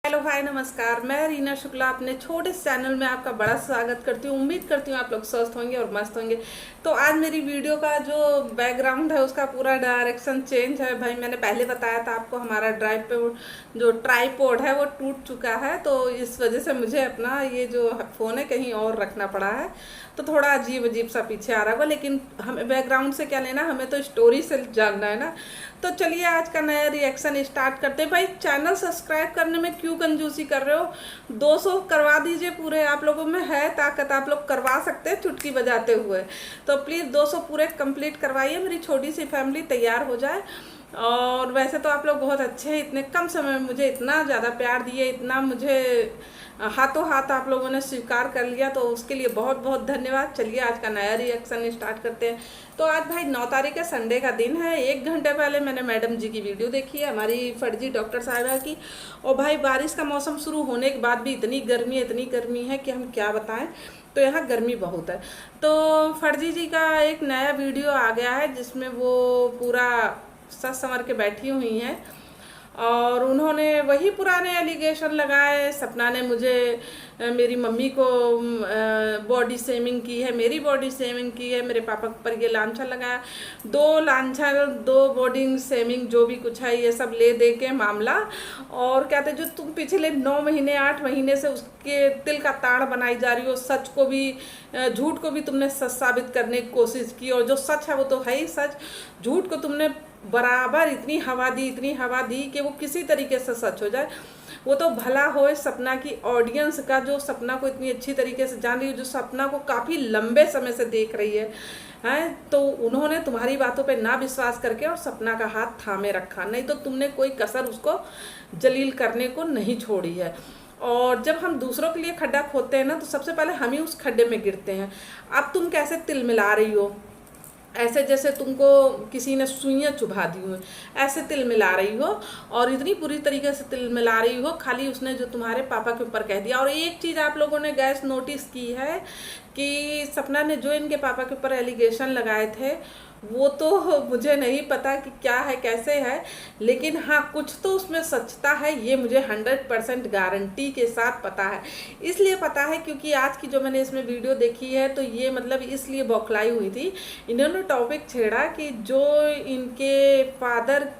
Hello hi नमस्कार। मैं रीना शुक्ला अपने छोटे से चैनल में आपका बड़ा स्वागत करती हूँ। उम्मीद करती हूँ आप लोग स्वस्थ होंगे और मस्त होंगे। तो आज मेरी वीडियो का जो बैकग्राउंड है उसका पूरा डायरेक्शन चेंज है। भाई मैंने पहले बताया था आपको हमारा ड्राइव पे जो ट्राईपोड है वो टूट चुका है, तो इस वजह से मुझे अपना ये जो फ़ोन है कहीं और रखना पड़ा है। तो थोड़ा अजीब अजीब सा पीछे आ रहा होगा, लेकिन हमें बैकग्राउंड से क्या लेना, हमें तो स्टोरी से जानना है ना। तो चलिए आज का नया रिएक्शन स्टार्ट करते हैं। भाई चैनल सब्सक्राइब करने में क्यों कंजूसी कर रहे हो? 200 करवा दीजिए पूरे। आप लोगों में है ताकत, आप लोग करवा सकते हैं चुटकी बजाते हुए। तो प्लीज़ 200 पूरे कंप्लीट करवाइए, मेरी छोटी सी फैमिली तैयार हो जाए। और वैसे तो आप लोग बहुत अच्छे हैं, इतने कम समय में मुझे इतना ज़्यादा प्यार दिए, इतना मुझे हाथों हाथ आप लोगों ने स्वीकार कर लिया, तो उसके लिए बहुत बहुत धन्यवाद। चलिए आज का नया रिएक्शन स्टार्ट करते हैं। तो आज भाई 9 तारीख है, संडे का दिन है। 1 घंटे पहले मैंने मैडम जी की वीडियो देखी है, हमारी फर्जी डॉक्टर साहिबा की। और भाई बारिश का मौसम शुरू होने के बाद भी इतनी गर्मी है कि हम क्या बताएं। तो यहाँ गर्मी बहुत है। तो फर्जी जी का एक नया वीडियो आ गया है जिसमें वो पूरा सच संवर के बैठी हुई हैं और उन्होंने वही पुराने एलिगेशन लगाए। सपना ने मुझे मेरी मम्मी को बॉडी शेमिंग की है, मेरी बॉडी शेमिंग की है, मेरे पापा पर ये लांछन लगाया। 2 लांछन, 2 बॉडी शेमिंग, जो भी कुछ है ये सब ले दे के मामला। और कहते जो तुम पिछले 9 महीने 8 महीने से उसके तिल का ताड़ बनाई जा रही हो, सच को भी झूठ को भी तुमने सच साबित करने की कोशिश की, और जो सच है वो तो है ही सच। झूठ को तुमने बराबर इतनी हवा दी कि वो किसी तरीके से सच हो जाए। वो तो भला हो सपना की ऑडियंस का, जो सपना को इतनी अच्छी तरीके से जान रही है, जो सपना को काफ़ी लंबे समय से देख रही है हैं। तो उन्होंने तुम्हारी बातों पे ना विश्वास करके और सपना का हाथ थामे रखा, नहीं तो तुमने कोई कसर उसको जलील करने को नहीं छोड़ी है। और जब हम दूसरों के लिए खड्डा खोदते हैं ना, तो सबसे पहले हम ही उस खड्डे में गिरते हैं। अब तुम कैसे तिल मिला रही हो, ऐसे जैसे तुमको किसी ने सुइयाँ चुभा दी हुई, ऐसे तिल मिला रही हो। और इतनी पूरी तरीके से तिल मिला रही हो, खाली उसने जो तुम्हारे पापा के ऊपर कह दिया। और एक चीज़ आप लोगों ने गैस नोटिस की है कि सपना ने जो इनके पापा के ऊपर एलिगेशन लगाए थे, वो तो मुझे नहीं पता कि क्या है कैसे है, लेकिन हाँ कुछ तो उसमें सच्चा है, ये मुझे 100% गारंटी के साथ पता है। इसलिए पता है क्योंकि आज की जो मैंने इसमें वीडियो देखी है, तो ये मतलब इसलिए बौखलाई हुई थी। इन्होंने टॉपिक छेड़ा कि जो इनके फादर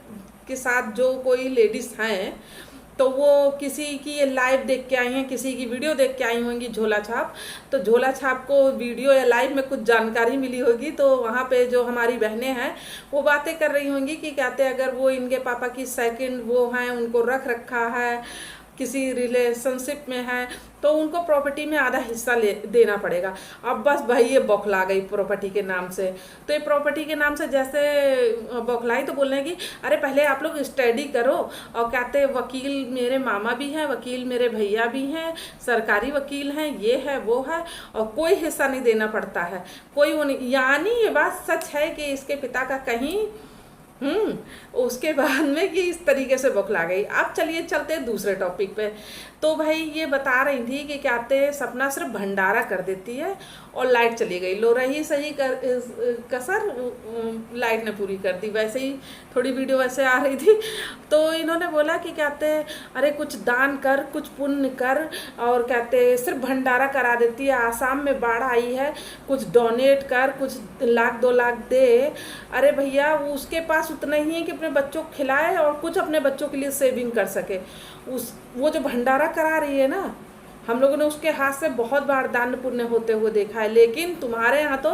के साथ जो कोई लेडीज़ हैं, तो वो किसी की लाइव देख के आई हैं, किसी की वीडियो देख के आई होंगी झोला छाप। तो झोला छाप को वीडियो या लाइव में कुछ जानकारी मिली होगी, तो वहाँ पे जो हमारी बहनें हैं वो बातें कर रही होंगी कि कहते अगर वो इनके पापा की सेकंड वो हैं, उनको रख रखा है, किसी रिलेशनशिप में है, तो उनको प्रॉपर्टी में आधा हिस्सा देना पड़ेगा। अब बस भाई ये बौखला गई प्रॉपर्टी के नाम से। तो ये प्रॉपर्टी के नाम से जैसे बौखलाई, तो बोलने की अरे पहले आप लोग स्टडी करो। और कहते वकील मेरे मामा भी हैं, वकील मेरे भैया भी हैं, सरकारी वकील हैं, ये है वो है, और कोई हिस्सा नहीं देना पड़ता है, कोई वो नहीं। यानी ये बात सच है कि इसके पिता का कहीं उसके बाद में कि इस तरीके से बौखला गई। अब चलिए चलते हैं दूसरे टॉपिक पे। तो भाई ये बता रही थी कि कहते सपना सिर्फ भंडारा कर देती है और लाइट चली गई। लो रही सही कसर, लाइट ने पूरी कर दी। वैसे ही थोड़ी वीडियो वैसे आ रही थी, तो इन्होंने बोला कि कहते अरे कुछ दान कर, कुछ पुण्य कर, और कहते सिर्फ भंडारा करा देती है। आसाम में बाढ़ आई है, कुछ डोनेट कर, कुछ 1 लाख 2 लाख दे। अरे भैया वो उसके पास उतना ही है कि अपने बच्चों को खिलाए और कुछ अपने बच्चों के लिए सेविंग कर सके। वो जो भंडारा करा रही है ना, हम लोगों ने उसके हाथ से बहुत बार दान पुण्य होते हुए देखा है। लेकिन तुम्हारे यहाँ तो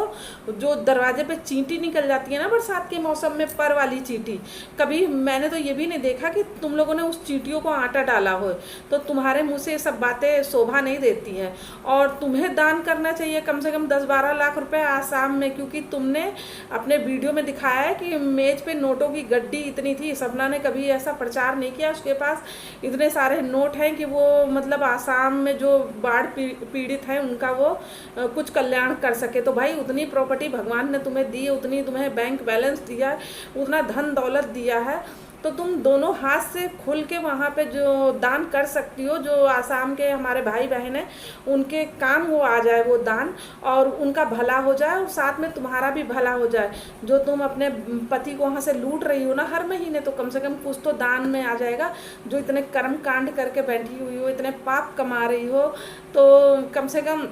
जो दरवाजे पे चींटी निकल जाती है ना बरसात के मौसम में, पर वाली चींटी, कभी मैंने तो ये भी नहीं देखा कि तुम लोगों ने उस चींटियों को आटा डाला हो। तो तुम्हारे मुंह से ये सब बातें शोभा नहीं देती हैं। और तुम्हें दान करना चाहिए कम से कम 10-12 लाख रुपए आसाम में, क्योंकि तुमने अपने वीडियो में दिखाया है कि मेज पे नोटों की गड्डी इतनी थी। सपना ने कभी ऐसा प्रचार नहीं किया, उसके पास इतने सारे नोट हैं कि वो मतलब आसाम में जो बाढ़ पीड़ित हैं उनका वो कुछ कल्याण कर सके। तो भाई उतनी प्रॉपर्टी भगवान ने तुम्हें दी, उतनी तुम्हें बैंक बैलेंस दिया, उतना धन दौलत दिया है, तो तुम दोनों हाथ से खुल के वहाँ पे जो दान कर सकती हो, जो आसाम के हमारे भाई बहन हैं उनके काम वो आ जाए वो दान, और उनका भला हो जाए और साथ में तुम्हारा भी भला हो जाए। जो तुम अपने पति को वहाँ से लूट रही हो ना हर महीने, तो कम से कम कुछ तो दान में आ जाएगा। जो इतने कर्म कांड करके बैठी हुई हो, इतने पाप कमा रही हो, तो कम से कम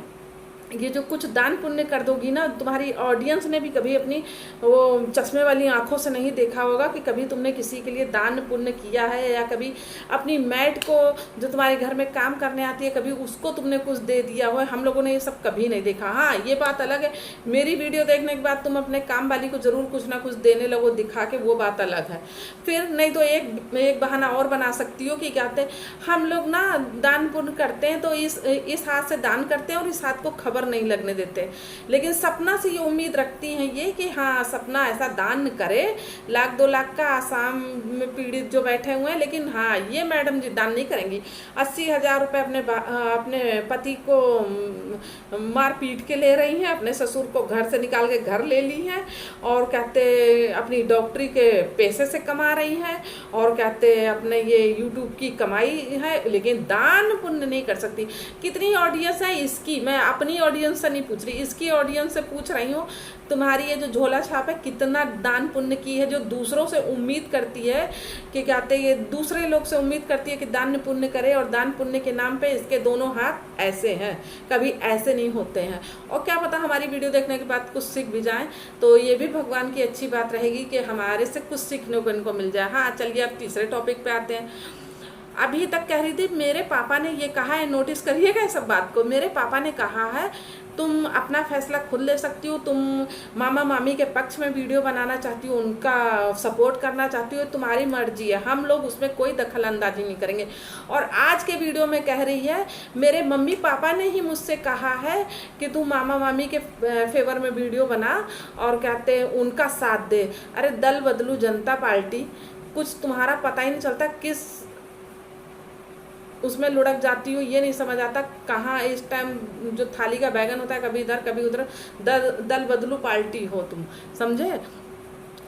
ये जो कुछ दान पुण्य कर दोगी ना, तुम्हारी ऑडियंस ने भी कभी अपनी वो चश्मे वाली आंखों से नहीं देखा होगा कि कभी तुमने किसी के लिए दान पुण्य किया है, या कभी अपनी मैट को जो तुम्हारे घर में काम करने आती है कभी उसको तुमने कुछ दे दिया हो। हम लोगों ने ये सब कभी नहीं देखा। हाँ, ये बात अलग है, मेरी वीडियो देखने के बाद तुम अपने काम वाली को ज़रूर कुछ ना कुछ देने लगो दिखा के, वो बात अलग है। फिर नहीं तो एक बहाना और बना सकती हो कि क्या कहते हैं हम लोग ना दान पुण्य करते हैं तो इस हाथ से दान करते हैं और इस हाथ को खबर नहीं लगने देते। लेकिन सपना से ये उम्मीद रखती हैं ये कि हाँ सपना ऐसा दान करे 1-2 लाख का, आसाम में पीड़ित जो बैठे हुए हैं, लेकिन हाँ ये मैडम जी दान नहीं करेंगी। 80,000 रुपये अपने पति को मार पीट के ले रही हैं, अपने ससुर को घर से निकाल के घर ले ली हैं, और कहते अपनी डॉक्टरी के पैसे से कमा रही हैं, और कहते अपने ये यूट्यूब की कमाई है, लेकिन दान पुण्य नहीं कर सकती। कितनी ऑडियंस है इसकी, मैं अपनी ऑडियंस से नहीं पूछ रही, इसकी ऑडियंस से पूछ रही हूँ। तुम्हारी ये जो झोला छाप है कितना दान पुण्य की है, जो दूसरों से उम्मीद करती है कि कहते ये दूसरे लोग से उम्मीद करती है कि दान पुण्य करे, और दान पुण्य के नाम पे इसके दोनों हाथ ऐसे हैं, कभी ऐसे नहीं होते हैं। और क्या पता हमारी वीडियो देखने के बाद कुछ सीख भी जाएं, तो ये भी भगवान की अच्छी बात रहेगी कि हमारे से कुछ सीखने को इनको मिल जाए। हाँ चलिए अब तीसरे टॉपिक पे आते हैं। अभी तक कह रही थी मेरे पापा ने ये कहा है, नोटिस करिएगा इस सब बात को, मेरे पापा ने कहा है तुम अपना फैसला खुद ले सकती हो, तुम मामा मामी के पक्ष में वीडियो बनाना चाहती हो, उनका सपोर्ट करना चाहती हो, तुम्हारी मर्जी है, हम लोग उसमें कोई दखल अंदाजी नहीं करेंगे। और आज के वीडियो में कह रही है मेरे मम्मी पापा ने ही मुझसे कहा है कि तू मामा मामी के फेवर में वीडियो बना और कहते उनका साथ दे। अरे दल बदलू जनता पार्टी, कुछ तुम्हारा पता ही नहीं चलता किस उसमें लुढ़क जाती हूँ, ये नहीं समझ आता कहाँ इस टाइम जो थाली का बैगन होता है कभी इधर कभी उधर, दल बदलू पार्टी हो तुम, समझे।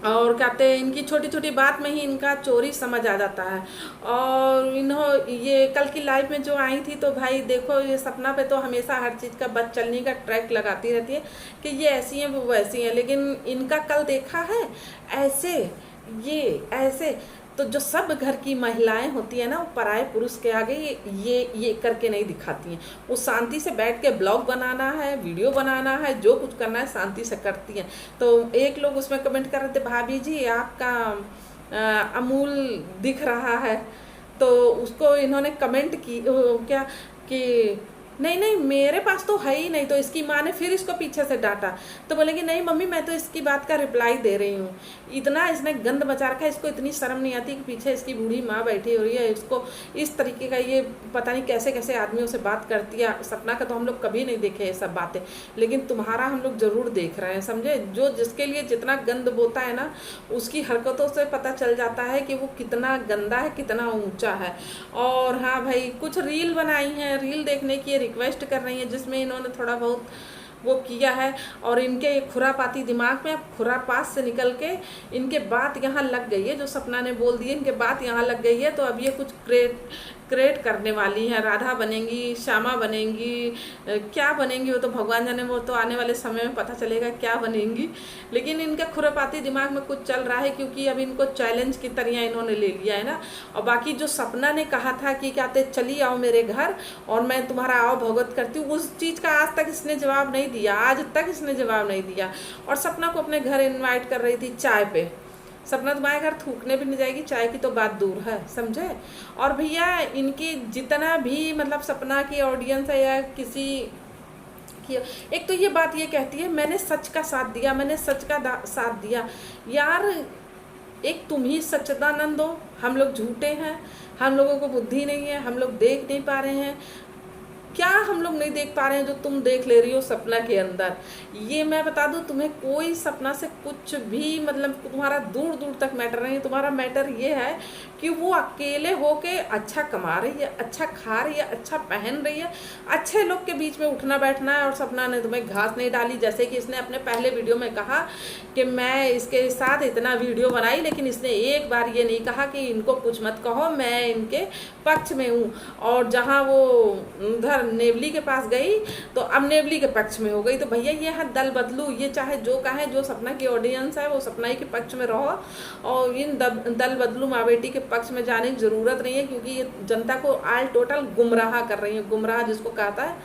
और कहते हैं इनकी छोटी छोटी बात में ही इनका चोरी समझ आ जाता है। और ये कल की लाइव में जो आई थी, तो भाई देखो ये सपना पे तो हमेशा हर चीज़ का बद चलने का ट्रैक लगाती रहती है कि ये ऐसी हैं वो वैसी हैं, लेकिन इनका कल देखा है ऐसे ये ऐसे। तो जो सब घर की महिलाएं होती है ना, वो पराये पुरुष के आगे ये करके नहीं दिखाती हैं। वो शांति से बैठ के ब्लॉग बनाना है, वीडियो बनाना है, जो कुछ करना है शांति से करती हैं। तो एक लोग उसमें कमेंट कर रहे थे भाभी जी आपका अमूल दिख रहा है, तो उसको इन्होंने कमेंट की क्या कि नहीं मेरे पास तो है ही नहीं। तो इसकी माँ ने फिर इसको पीछे से डांटा, तो बोलेगी नहीं मम्मी मैं तो इसकी बात का रिप्लाई दे रही हूँ। इतना इसने गंद मचा रखा है, इसको इतनी शर्म नहीं आती कि पीछे इसकी बूढ़ी माँ बैठी हो रही है, इसको इस तरीके का ये पता नहीं कैसे कैसे आदमियों से बात करती है। सपना का तो हम लोग कभी नहीं देखे ये सब बातें, लेकिन तुम्हारा हम लोग ज़रूर देख रहे हैं, समझे। जो जिसके लिए जितना गंद बोता है ना, उसकी हरकतों से पता चल जाता है कि वो कितना गंदा है, कितना ऊँचा है। और हाँ भाई कुछ रील बनाई हैं, रील देखने की रिक्वेस्ट कर रही है, जिसमें इन्होंने थोड़ा बहुत वो किया है। और इनके खुरापाती दिमाग में खुरापात से निकल के इनके बात यहाँ लग गई है, जो सपना ने बोल दिए इनके बात यहाँ लग गई है। तो अब ये कुछ क्रिएट करने वाली हैं, राधा बनेंगी, श्यामा बनेंगी, क्या बनेंगी वो तो भगवान जाने, वो तो आने वाले समय में पता चलेगा क्या बनेंगी। लेकिन इनके खुरापाती दिमाग में कुछ चल रहा है, क्योंकि अब इनको चैलेंज की तरह इन्होंने ले लिया है ना। और बाकी जो सपना ने कहा था कि कहते चली आओ मेरे घर और मैं तुम्हारा आओ भगवत करती हूँ, उस चीज़ का आज तक इसने जवाब नहीं दिया, आज तक इसने जवाब नहीं दिया। और सपना को अपने घर इन्वाइट कर रही थी चाय पे। सपना तुम्हारे घर थूकने भी नहीं जाएगी, चाय की तो बात दूर है, समझे। और भैया इनकी जितना भी मतलब सपना की ऑडियंस है या किसी की, एक तो ये बात ये कहती है मैंने सच का साथ दिया, मैंने सच का साथ दिया। यार एक तुम ही सच्चिदानंद हो, हम लोग झूठे हैं, हम लोगों को बुद्धि नहीं है, हम लोग देख नहीं पा रहे हैं। क्या हम लोग नहीं देख पा रहे हैं जो तुम देख ले रही हो सपना के अंदर। ये मैं बता दूं, तुम्हें कोई सपना से कुछ भी मतलब तुम्हारा दूर दूर तक मैटर नहीं है। तुम्हारा मैटर ये है कि वो अकेले होके अच्छा कमा रही है, अच्छा खा रही है, अच्छा पहन रही है, अच्छे लोग के बीच में उठना बैठना है। और सपना ने तुम्हें घास नहीं डाली, जैसे कि इसने अपने पहले वीडियो में कहा कि मैं इसके साथ इतना वीडियो बनाई, लेकिन इसने एक बार ये नहीं कहा कि इनको कुछ मत कहो, मैं इनके पक्ष में हूँ। और जहाँ वो उधर नेवली के पास गई तो अब नेवली के पक्ष में हो गई। तो भैया ये है दल बदलू, ये चाहे जो कहे, जो सपना की ऑडियंस है वो सपना ही के पक्ष में रहो, और इन दल बदलू माँ बेटी के पक्ष में जाने की ज़रूरत नहीं है, क्योंकि ये जनता को आल टोटल गुमराह कर रही है। गुमराह जिसको कहता है,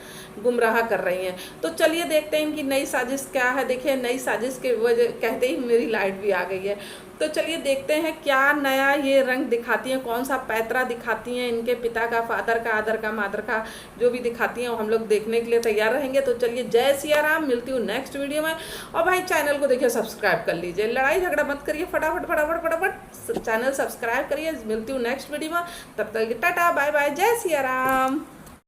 गुमराह कर रही हैं। तो चलिए देखते हैं इनकी नई साजिश क्या है। देखिए नई साजिश के वजह कहते ही मेरी लाइट भी आ गई है। तो चलिए देखते हैं क्या नया ये रंग दिखाती हैं, कौन सा पैतरा दिखाती हैं, इनके पिता का, फादर का, आदर का, मादर का, जो भी दिखाती हैं वो हम लोग देखने के लिए तैयार रहेंगे। तो चलिए जय सिया राम, मिलती हूँ नेक्स्ट वीडियो में। और भाई चैनल को देखिए सब्सक्राइब कर लीजिए, लड़ाई झगड़ा मत करिए, फटाफट फटाफट फटाफट चैनल सब्सक्राइब करिए। मिलती हूँ नेक्स्ट वीडियो में, तब तक टाटा बाय बाय, जय सिया राम।